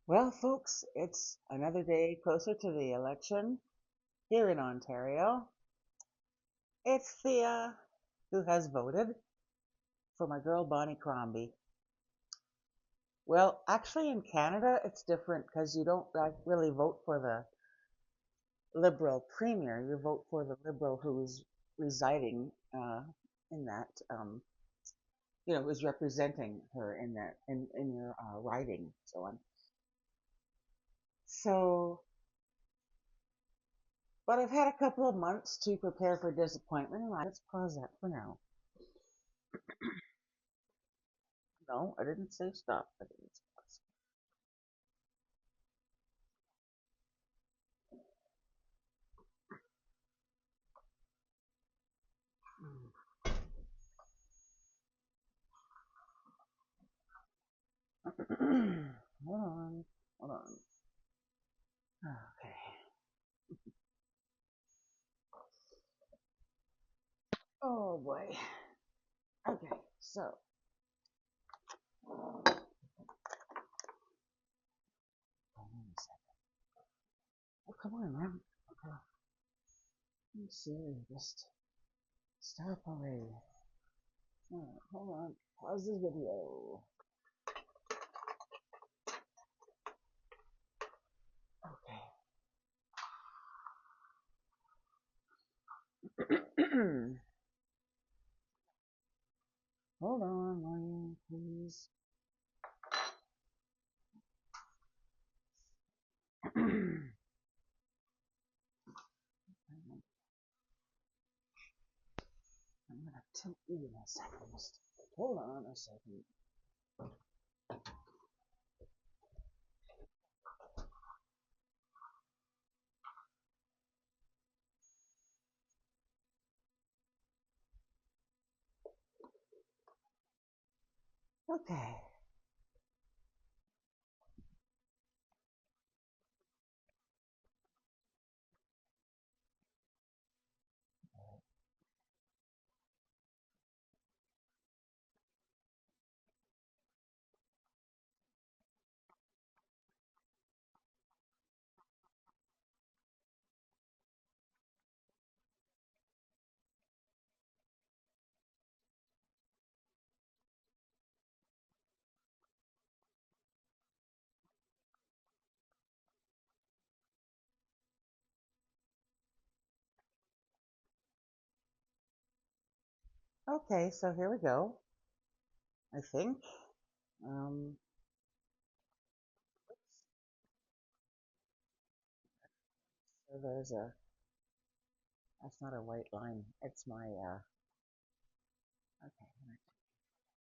Well, folks, it's another day closer to the election here in Ontario. It's Thea who has voted for my girl Bonnie Crombie. Well, actually, in Canada, it's different because you don't really vote for the Liberal premier. You vote for the Liberal who's residing in that, who's representing her in your riding, so on. So, but I've had a couple of months to prepare for disappointment, and let's pause that for now. No, I didn't say stop. I didn't say pause. Hold on. Hold on. Okay. Oh boy. Okay. So, hold on a second. Oh, come on, man. Okay. Let me see. Just stop already. Alright, hold on. Pause this video. Okay. Hold on, Ryan, please. I'm gonna tilt you in a second. Just hold on a second. Okay. Okay, so here we go. I think. Um, so there's a, that's not a white line. It's my, okay, I'm gonna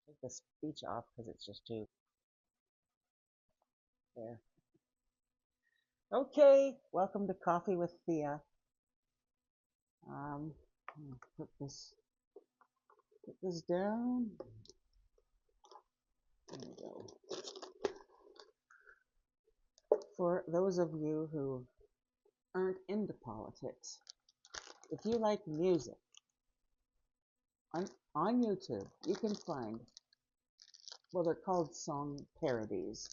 take the speech off because it's just too there. Okay, welcome to Coffee with Thea. I'm gonna put this down. There we go. For those of you who aren't into politics, if you like music, on YouTube, you can find, well, they're called song parodies.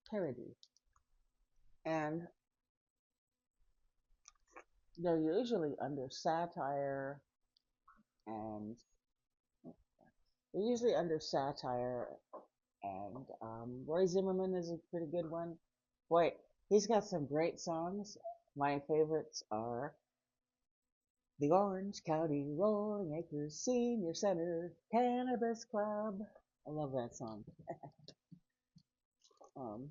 Parody. And they're usually under satire and they're usually under satire and Roy Zimmerman is a pretty good one. Boy, he's got some great songs. My favorites are the Orange County Rolling Acres Senior Center Cannabis Club. I love that song. Um,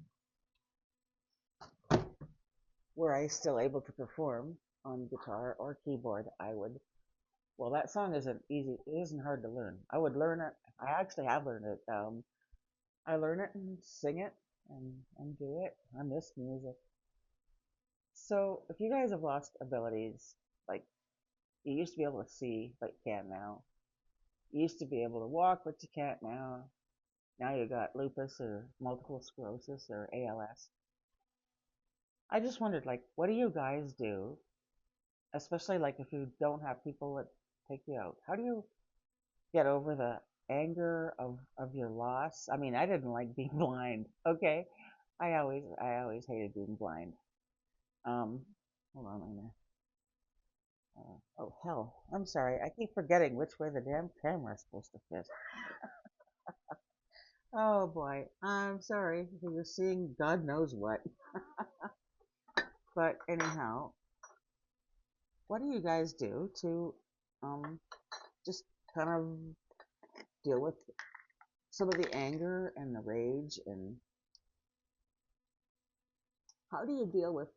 were I still able to perform on guitar or keyboard, I would. Well, that song isn't easy. It isn't hard to learn. I would learn it. I actually have learned it. I learn it and sing it and do it. I miss music. So if you guys have lost abilities, like you used to be able to see, but you can't now. You used to be able to walk, but you can't now. Now you got lupus or multiple sclerosis or ALS. I just wondered, like, what do you guys do, especially like if you don't have people that take you out? How do you get over the anger of your loss? I mean, I didn't like being blind, okay? I always hated being blind. Um, hold on, I'm gonna. Oh hell, I'm sorry. I keep forgetting which way the damn camera's supposed to fit. Oh boy, I'm sorry. You're seeing God knows what. But anyhow, what do you guys do to um just kind of deal with some of the anger and the rage, and how do you deal with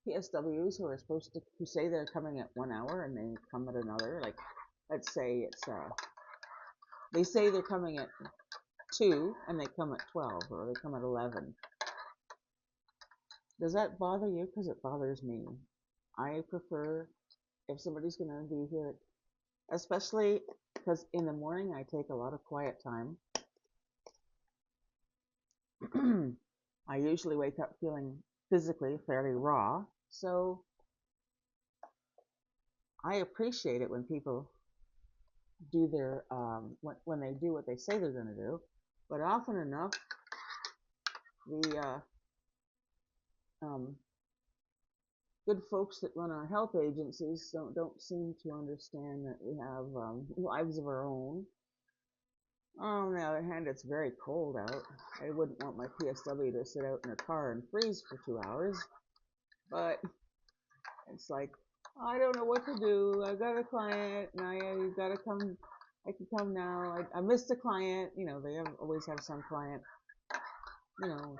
PSWs who are supposed to, who say they're coming at 1 hour and they come at another? Like, let's say it's they say they're coming at 2 and they come at 12, or they come at 11. Does that bother you? Because it bothers me. I prefer, if somebody's going to be here, especially because in the morning I take a lot of quiet time. I usually wake up feeling physically fairly raw, so I appreciate it when people do their when they do what they say they're going to do. But often enough, the um, good folks that run our health agencies don't seem to understand that we have lives of our own. On the other hand, it's very cold out. I wouldn't want my PSW to sit out in a car and freeze for 2 hours, but it's like, I don't know what to do. I got a client, and I gotta come. I can come now. I missed a client. You know, always have some client. You know,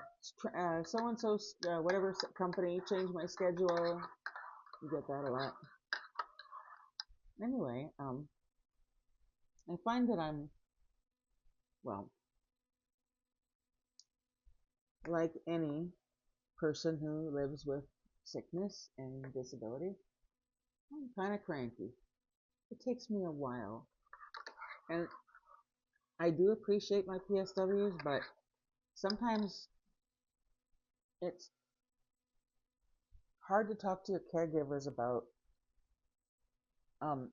so and so, whatever company changed my schedule. You get that a lot. Anyway, I find that I'm, well, like any person who lives with sickness and disability, I'm kind of cranky. It takes me a while, and I do appreciate my PSWs, but sometimes it's hard to talk to your caregivers about. Um,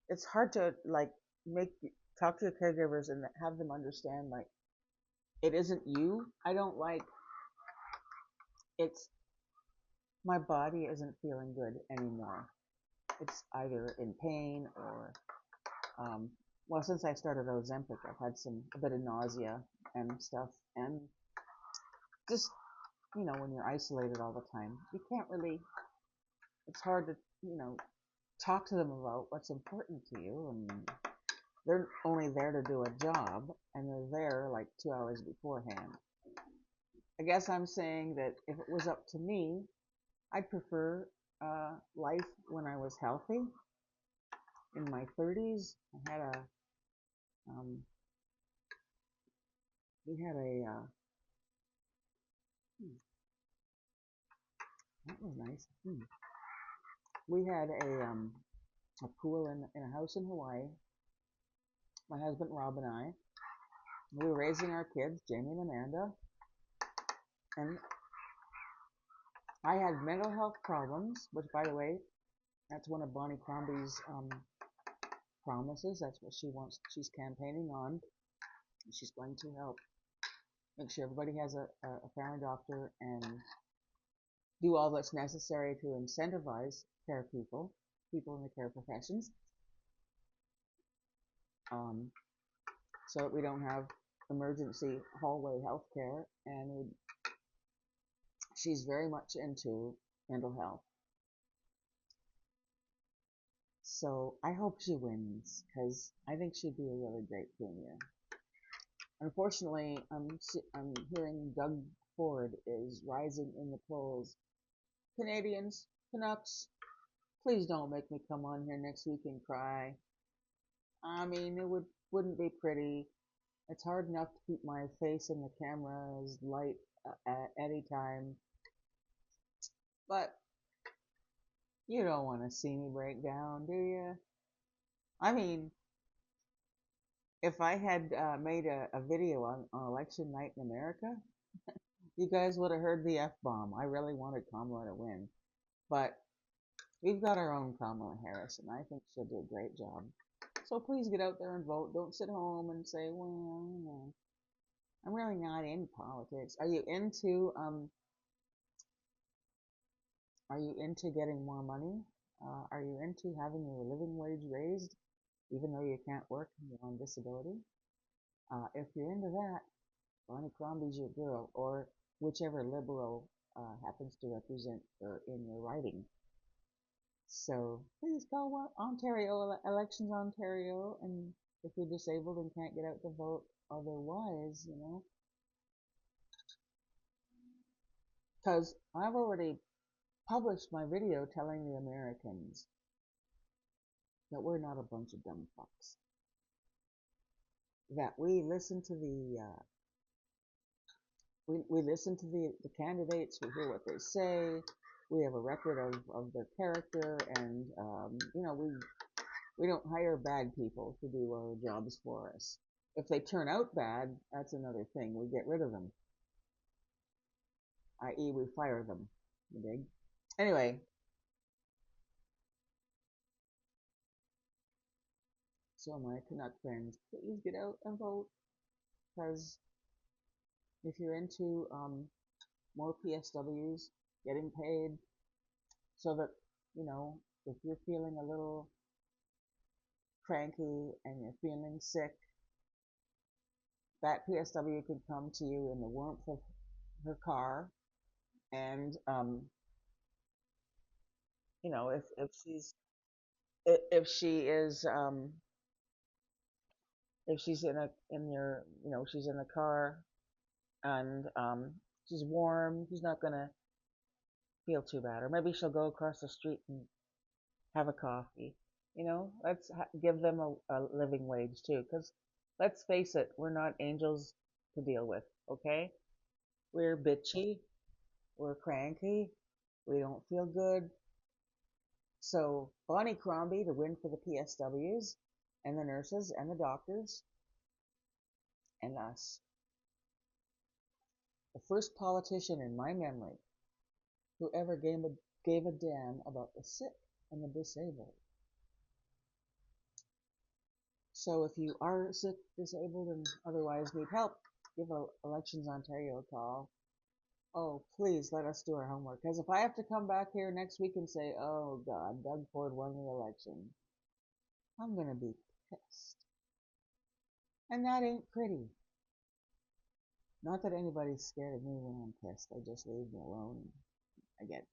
it's hard to like make talk to your caregivers and have them understand like it isn't you. I don't like it's my body isn't feeling good anymore. It's either in pain or um, well, since I started Ozempic, I've had a bit of nausea and stuff, and just when you're isolated all the time, you can't really. It's hard to talk to them about what's important to you, and they're only there to do a job, and they're there like 2 hours beforehand. I guess I'm saying that if it was up to me, I'd prefer life when I was healthy. In my 30s, I had um, we had hmm, that was nice. We had a pool in a house in Hawaii. My husband Rob and I. We were raising our kids, Jamie and Amanda, and I had mental health problems, which, by the way, that's one of Bonnie Crombie's promises. That's what she wants. She's campaigning on. She's going to help make sure everybody has a family doctor and do all that's necessary to incentivize people in the care professions, um, so that we don't have emergency hallway health care. And she's very much into mental health. So I hope she wins because I think she'd be a really great premier. Unfortunately, I'm hearing Doug Ford is rising in the polls. Canadians, Canucks, please don't make me come on here next week and cry. I mean, wouldn't be pretty. It's hard enough to keep my face in the camera's light at any time, but you don't want to see me break down, do you? I mean, if I had made a video on election night in America, you guys would have heard the F-bomb. I really wanted Kamala to win. But we've got our own Kamala Harris, and I think she'll do a great job. So please get out there and vote. Don't sit home and say, well, I'm really not in politics. Are you into getting more money? Are you into having your living wage raised, even though you can't work and you're on disability? If you're into that, Bonnie Crombie's your girl, or whichever liberal happens to represent her in your writing. So please call Ontario Elections Ontario, and if you're disabled and can't get out to vote otherwise, because I've already published my video telling the Americans that we're not a bunch of dumb fucks. That we listen to we listen to the candidates, we hear what they say, we have a record of their character, and we don't hire bad people to do our jobs for us. If they turn out bad, that's another thing. We get rid of them, i.e., we fire them. You dig? Anyway, so my Canuck friends, please get out and vote, because if you're into more PSWs getting paid, so that if you're feeling a little cranky and you're feeling sick, that PSW could come to you in the warmth of her car, and if she is if she's she's in a car, and she's warm, she's not gonna feel too bad, or maybe she'll go across the street and have a coffee. Let's give them a living wage too, because let's face it, we're not angels to deal with. Okay, we're bitchy, we're cranky, we don't feel good. So Bonnie Crombie to win for the PSWs and the nurses and the doctors and us. The first politician in my memory who ever gave a damn about the sick and the disabled. So if you are sick, disabled, and otherwise need help, give Elections Ontario a call. Oh, please let us do our homework. Because if I have to come back here next week and say, oh God, Doug Ford won the election, I'm going to be pissed. And that ain't pretty. Not that anybody's scared of me when I'm pissed. They just leave me alone. I get it.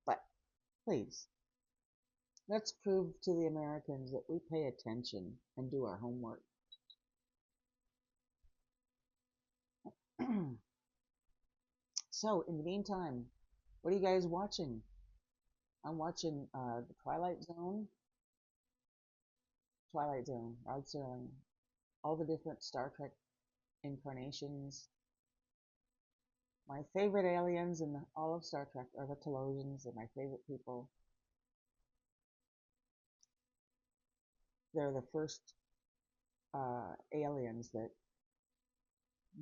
But please, let's prove to the Americans that we pay attention and do our homework. So, in the meantime, what are you guys watching? I'm watching The Twilight Zone, Rod Serling, all the different Star Trek incarnations. My favorite aliens in all of Star Trek are the Talosians. They're my favorite people. They're the first aliens that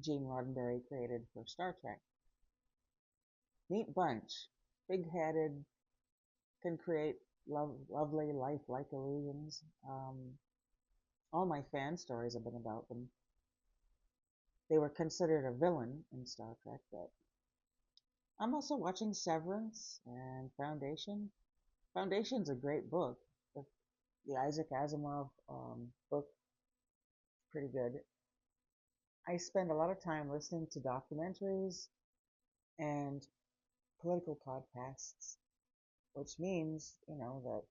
Gene Roddenberry created for Star Trek. Neat bunch. Big-headed, can create lovely, lifelike illusions. All my fan stories have been about them. They were considered a villain in Star Trek, but I'm also watching Severance and Foundation. Foundation's a great book. The Isaac Asimov book, pretty good. I spend a lot of time listening to documentaries and political podcasts, which means, that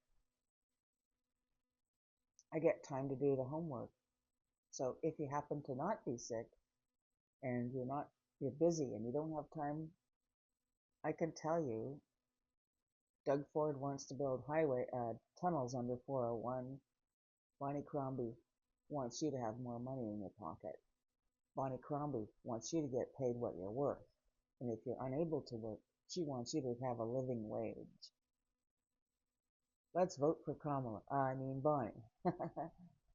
I get time to do the homework. So if you happen to not be sick and you're busy and you don't have time, I can tell you, Doug Ford wants to build tunnels under 401. Bonnie Crombie wants you to have more money in your pocket. Bonnie Crombie wants you to get paid what you're worth. And if you're unable to work, she wants you to have a living wage. Let's vote for Bonnie.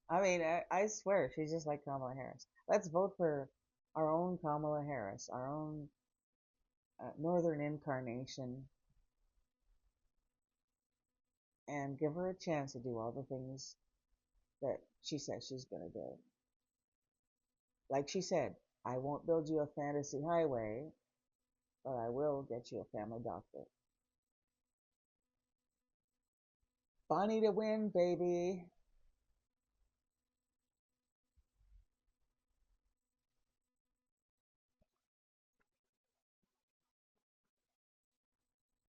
I swear, she's just like Kamala Harris. Let's vote for our own Kamala Harris, our own northern incarnation, and give her a chance to do all the things that she says she's going to do. Like she said, I won't build you a fantasy highway, but I will get you a family doctor. Bonnie to win, baby.